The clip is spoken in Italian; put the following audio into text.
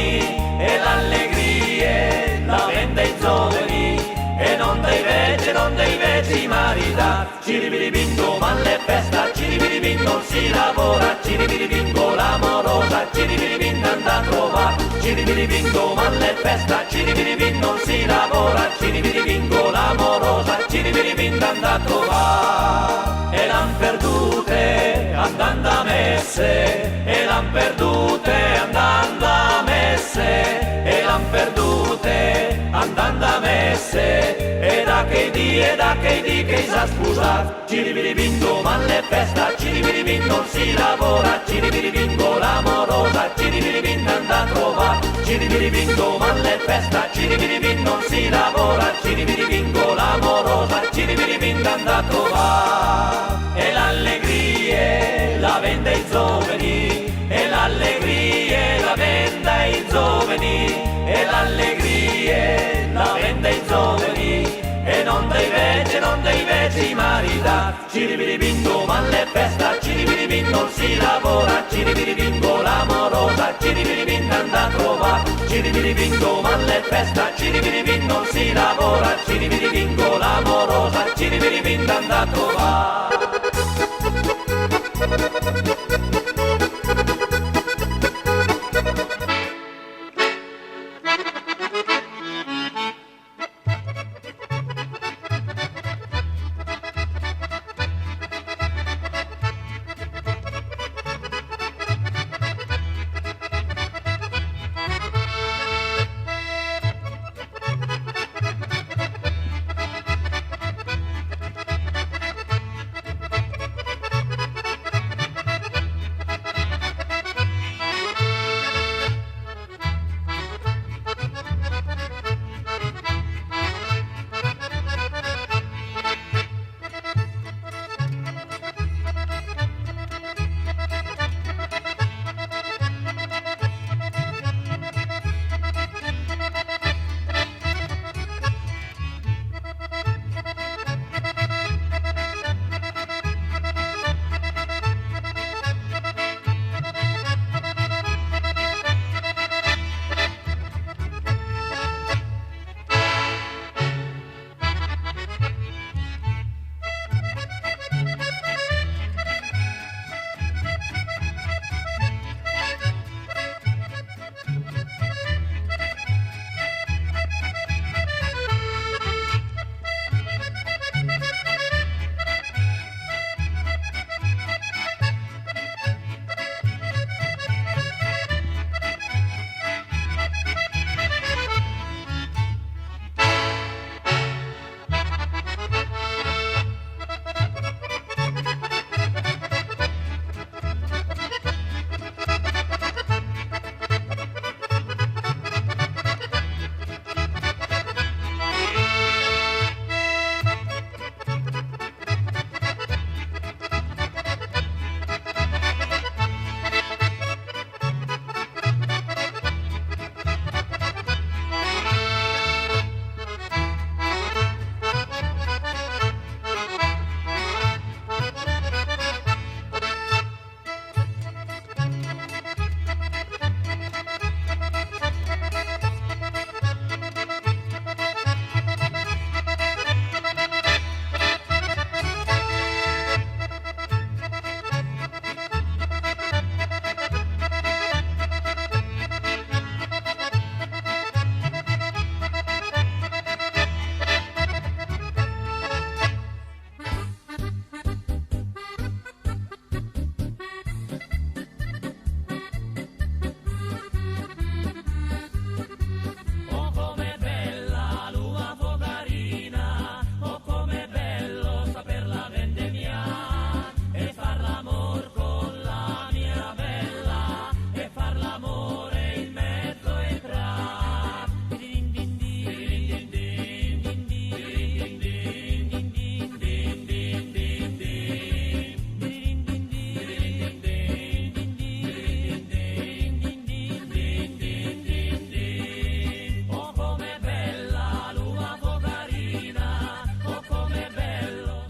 giovani e l'allegria la vende ai giovani e non dai vecchi marità. Ciribiribingo, ma le festa, ciribiribin non si lavora, ciribiribingo l'amorosa, ciribiribin anda a trovare, ciribiribingo, ma le festa, ciribiribin non si lavora, ciribiribingo l'amorosa, ciribiribin anda a trovare. E l'han perdute andando a messe, e l'han perdute andando a messe, e l'han perdute andando a messe, e da che di che si ha sposato. Ciribiribingo, ma le festa, ciribiribin non si lavora, ciribiribingo l'amorosa, ciribiribin anda a trovare, ciribiribingo, ma le festa, ciribiribin non si lavora, ciribiribingo l'amorosa, ciribiribin anda a trovare. E l'allegria la vende ai giovani, e l'allegria la vende ai giovani, e l'allegria la vende ai giovani, e non dai vecchi marità. Ciribiribingo, ma le festa, ciribiribin non si lavora, ciribiribingo l'amorosa, ciribiribin anda a trovare, ciribiribingo, ma le festa, ciribiribin non si lavora, ciribiribingo l'amorosa, ciribiribin anda a trovare.